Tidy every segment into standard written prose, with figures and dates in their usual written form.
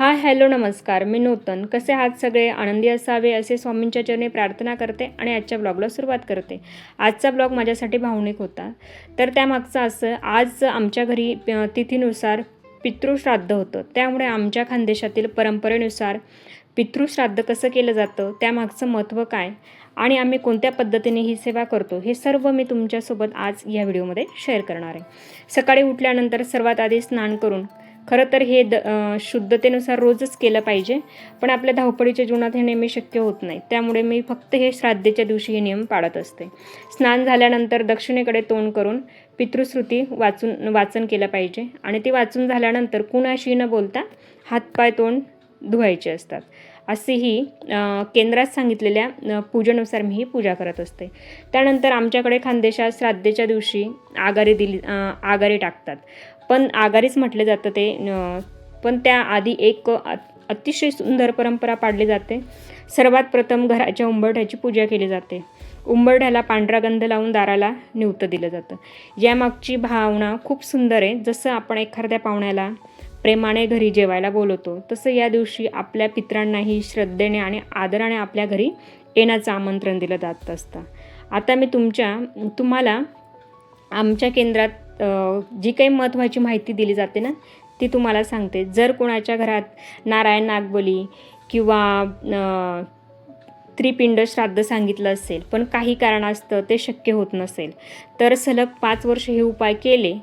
Hello नमस्कार. मी नूतन. कसे आहात सगळे? आनंदी असावे असे स्वामींच्या चरणी प्रार्थना करते आणि आजच्या ब्लॉगला सुरुवात करते. आजचा ब्लॉग माझ्यासाठी भावनिक होता. तर त्यामागचं असं, आज आमच्या घरी तिथीनुसार पितृश्राद्ध होतं. त्यामुळे आमच्या खानदेशातील परंपरेनुसार पितृश्राद्ध कसं केलं जातं, त्यामागचं महत्त्व काय आणि आम्ही कोणत्या पद्धतीने ही सेवा करतो, हे सर्व मी तुमच्यासोबत आज या व्हिडिओमध्ये शेअर करणार आहे. सकाळी उठल्यानंतर सर्वात आधी स्नान करून, खरं तर हे शुद्धतेनुसार रोजच केलं पाहिजे, पण आपल्या धावपळीच्या जीवनात हे नेहमी शक्य होत नाही. त्यामुळे मी फक्त हे श्राद्धेच्या दिवशी हे नियम पाळत असते. स्नान झाल्यानंतर दक्षिणेकडे तोंड करून पितृश्रुती वाचन केलं पाहिजे आणि ती वाचून झाल्यानंतर कुणाशी न बोलता हातपाय तोंड धुवायचे असतात. अशी ही केंद्रात सांगितलेल्या पूजेनुसार मी ही पूजा करत असते. त्यानंतर आमच्याकडे खानदेशात श्राद्धेच्या दिवशी आगारी टाकतात. पण आगारीच म्हटलं जातं ते, पण त्याआधी एक अतिशय सुंदर परंपरा पाळली जाते. सर्वात प्रथम घराच्या उंबरठ्याची पूजा केली जाते. उंबरठ्याला पांढरा गंध लावून दाराला निवतं दिलं जातं. यामागची भावना खूप सुंदर आहे. जसं आपण एखाद्या पाहुण्याला प्रेमाने घरी जेवायला बोलवतो, तसं या दिवशी आपल्या पितरांनाही श्रद्धेने आणि आदराने आपल्या घरी येण्याचं आमंत्रण दिलं जात असतं. आता मी तुम्हाला आमच्या केंद्रात जी काही महत्त्वाची माहिती दिली जाते ना, ती तुम्हाला सांगते. जर कोणाच्या घरात नारायण नागबली किंवा त्रिपिंड श्राद्ध सांगितलं असेल, पण काही कारणास्तव ते शक्य होत नसेल, तर सलग 5 वर्ष हे उपाय केले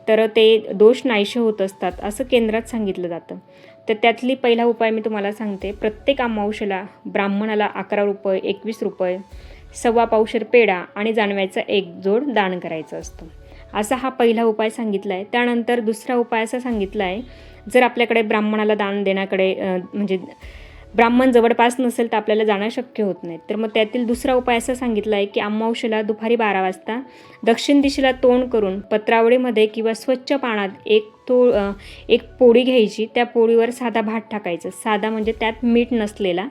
तर ते दोष नाहीसे होत असतात, असं केंद्रात सांगितलं जातं. तर त्यातली पहिला उपाय मी तुम्हाला सांगते. प्रत्येक अमावस्येला ब्राह्मणाला 11 रुपये, 21 रुपये, सव्वा पावशेर पेढा आणि जानव्याचा एक जोड दान करायचं असतं. असा हा पहिला उपाय सांगितला आहे. त्यानंतर दुसरा उपाय असा सांगितला आहे, जर आपल्याकडे ब्राह्मणाला दान देण्याकडे म्हणजे ब्राह्मण जवळपास नसेल तर आपल्याला जाणं शक्य होत नाही, तर मग त्यातील दुसरा उपाय असा सांगितला आहे की अमावस्येला दुपारी 12 वाजता दक्षिण दिशेला तोंड करून पत्रावळीमध्ये किंवा स्वच्छ पाण्यात एक पोळी घ्यायची. त्या पोळीवर साधा भात टाकायचं. साधा म्हणजे त्यात मीठ नसलेला.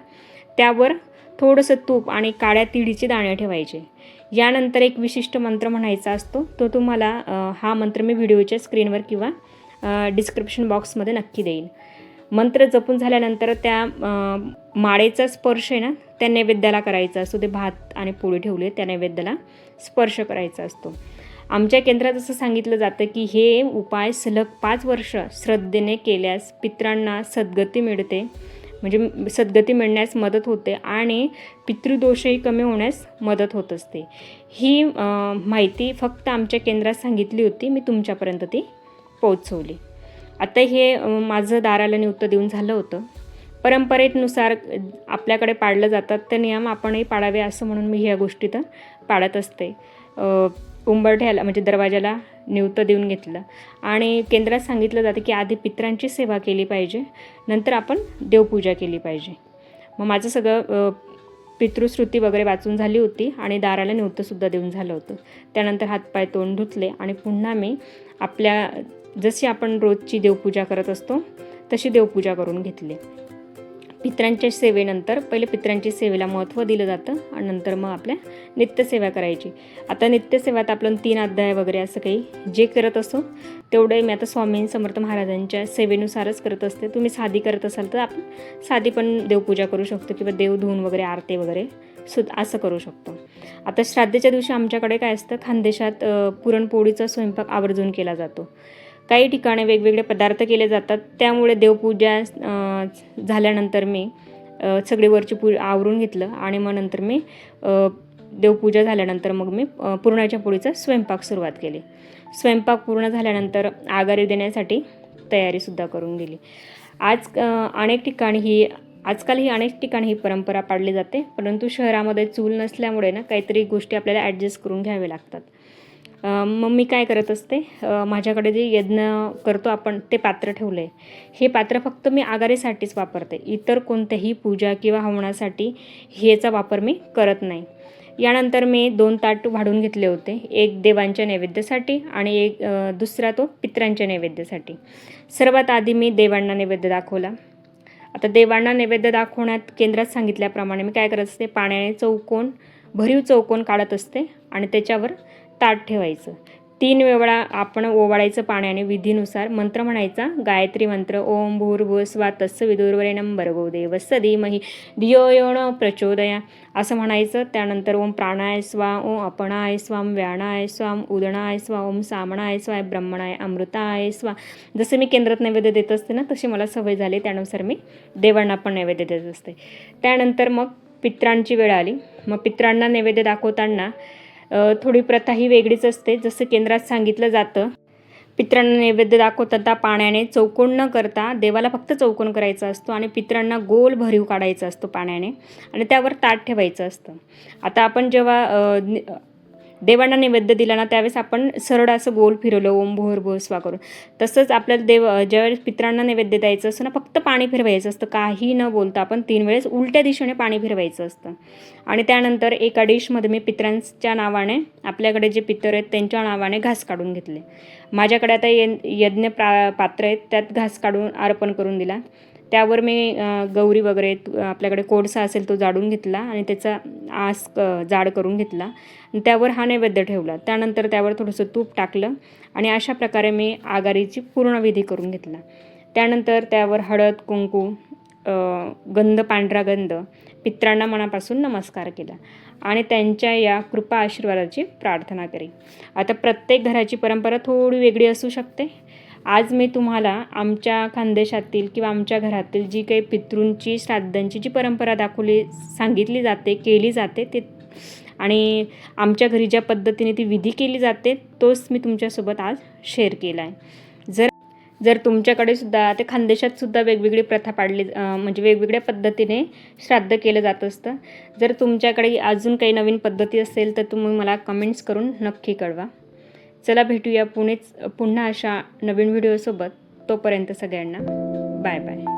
त्यावर थोडंसं तूप आणि काळ्या तिळीचे दाणे ठेवायचे. यानंतर एक विशिष्ट मंत्र म्हणायचा असतो. तो तुम्हाला हा मंत्र मी व्हिडिओच्या स्क्रीनवर किंवा डिस्क्रिप्शन बॉक्समध्ये नक्की देईन. मंत्र जपून झाल्यानंतर त्या माळेचा स्पर्श आहे ना, त्या नैवेद्याला करायचा असतो. ते भात आणि पोळी ठेवली त्या नैवेद्याला स्पर्श करायचा असतो. आमच्या केंद्रात असं सांगितलं जातं की हे उपाय सलग 5 वर्ष श्रद्धेने केल्यास पितरांना सद्गती मिळते, म्हणजे सद्गती मिळण्यास मदत होते आणि पितृदोषही कमी होण्यास मदत होत असते. ही माहिती फक्त आमच्या केंद्रात सांगितली होती, मी तुमच्यापर्यंत ती पोहोचवली. आता हे माझं दाराला निवतं देऊन झालं होतं. परंपरेनुसार आपल्याकडे पाळलं जातात ते नियम आपणही पाळावे, असं म्हणून मी ह्या गोष्टी तर पाळत असते. उंबरठ्याला म्हणजे दरवाजाला निवतं देऊन घेतलं आणि केंद्रात सांगितलं जातं की आधी पितरांची सेवा केली पाहिजे, नंतर आपण देवपूजा केली पाहिजे. मग माझं सगळं पितृश्रुती वगैरे वाचून झाली होती आणि दाराला निवतंसुद्धा देऊन झालं होतं. त्यानंतर हातपाय तोंड धुतले आणि पुन्हा मी जशी आपण रोजची देवपूजा करत असतो तशी देवपूजा करून घेतली. पितरांच्या सेवेनंतर पहिले पितरांच्या सेवेला महत्त्व दिलं जातं आणि नंतर मग आपल्या नित्यसेवा करायची. आता नित्यसेवात आपण 3 अध्याय वगैरे असं काही जे करत असतो तेवढं मी आता स्वामी समर्थ महाराजांच्या सेवेनुसारच करत असते. तुम्ही साधी करत असाल तर आपण साधी पण देवपूजा करू शकतो किंवा देव धुवून वगैरे आरती वगैरे असं करू शकतो. आता श्राद्धेच्या दिवशी आमच्याकडे काय असतं, खानदेशात पुरणपोळीचा स्वयंपाक आवर्जून केला जातो. काही ठिकाणी वेगवेगळे पदार्थ केले जातात. त्यामुळे देवपूजा झाल्यानंतर मी सगळी वरची आवरून घेतलं आणि मग नंतर मी देवपूजा झाल्यानंतर मग मी पुरणाच्या पोळीचा स्वयंपाक सुरुवात केली. स्वयंपाक पूर्ण झाल्यानंतर आगारी देण्यासाठी तयारीसुद्धा करून गेली. आजकाल ही अनेक ठिकाणी ही परंपरा पाळली जाते, परंतु शहरामध्ये चूल नसल्यामुळे ना काहीतरी गोष्टी आपल्याला ॲडजस्ट करून घ्यावे लागतात. मग मी काय करत असते, माझ्याकडे जे यज्ञ करतो आपण ते पात्र ठेवलं आहे. हे पात्र फक्त मी आगारीसाठीच वापरते. इतर कोणत्याही पूजा किंवा हवनासाठी ह्याचा वापर मी करत नाही. यानंतर मी 2 ताट वाढून घेतले होते. एक देवांच्या नैवेद्यासाठी आणि एक दुसरा तो पितरांच्या नैवेद्यासाठी. सर्वात आधी मी देवांना नैवेद्य दाखवला. आता देवांना नैवेद्य दाखवण्यात केंद्रात सांगितल्याप्रमाणे मी काय करत असते, पाण्याने भरीव चौकोन काढत असते आणि त्याच्यावर ताट ठेवायचं. 3 वेळा आपण ओवाळायचं पाण्याने विधीनुसार. मंत्र म्हणायचा, गायत्री मंत्र. ओम भूर्भुवस्सुवः तत्सवितुर्वरेण्यं भर्गो देवस्य धीमहि धियो यो न प्रचोदयात् असं म्हणायचं. त्यानंतर ओम प्राणाय स्वाहा, ओम अपनाय स्वाहा, ओम व्यानाय स्वाहा, उदनाय स्वाहा, ओम सामनाय स्वाहा, ब्रह्मणाय अमृताय स्वाहा. जसं मी केंद्रात नैवेद्य देत असते ना, तशी मला सवय झाली, त्यानुसार मी देवांना पण नैवेद्य देत असते. त्यानंतर मग पितरांची वेळ आली. मग पितरांना नैवेद्य दाखवताना थोडी प्रथा ही वेगळीच असते. जसं केंद्रात सांगितलं जातं, पितरांना नैवेद्य दाखवता पाण्याने चौकोन न करता देवाला फक्त चौकोन करायचा असतो आणि पितरांना गोल भरीव काढायचा असतो पाण्याने आणि त्यावर ताट ठेवायचं असतं. आता आपण जेव्हा देवांना नैवेद्य दिला ना, त्यावेळेस आपण सरळ असं गोल फिरवलं ओम भूर्भुवस्सुवः करून. तसंच आपल्याला ज्यावेळेस पितरांना नैवेद्य द्यायचं असतं ना, फक्त पाणी फिरवायचं असतं, काही न बोलता. आपण 3 वेळेस उलट्या दिशेने पाणी फिरवायचं असतं. आणि त्यानंतर एका डिशमध्ये मी पितरांच्या नावाने, आपल्याकडे जे पितर आहेत त्यांच्या नावाने घास काढून घेतले. माझ्याकडे आता यज्ञ पात्र आहेत, त्यात घास काढून अर्पण करून दिला. त्यावर मी गौरी वगैरे आपल्याकडे कोळसा असेल तो जाडून घेतला आणि त्याचा आस जाड करून घेतला आणि त्यावर हा नैवेद्य ठेवला. त्यानंतर त्यावर थोडंसं तूप टाकलं आणि अशा प्रकारे मी आगारीची पूर्ण विधी करून घेतला. त्यानंतर त्यावर हळद, कुंकू, गंध, पांढरा गंध, पितरांना मनापासून नमस्कार केला आणि त्यांच्या या कृपा आशीर्वादाची प्रार्थना केली. आता प्रत्येक घराची परंपरा थोडी वेगळी असू शकते. आज मी तुम्हाला आमच्या खानदेशातील किंवा आमच्या घरातील जी काही पितृंची, श्राद्धांची जी परंपरा सांगितली जाते, केली जाते ते, आणि आमच्या घरी ज्या पद्धतीने ती विधी केली जाते तोच मी तुमच्यासोबत आज शेअर केला आहे. जर तुमच्याकडे सुद्धा, ते खानदेशात सुद्धा वेगवेगळी प्रथा पाडली, म्हणजे वेगवेगळ्या पद्धतीने श्राद्ध केलं जात असतं. जर तुमच्याकडे अजून काही नवीन पद्धती असेल तर तुम्ही मला कमेंट्स करून नक्की कळवा. चला भेटूया पुन्हा अशा नवीन व्हिडिओसोबत. तोपर्यंत सगळ्यांना बाय बाय.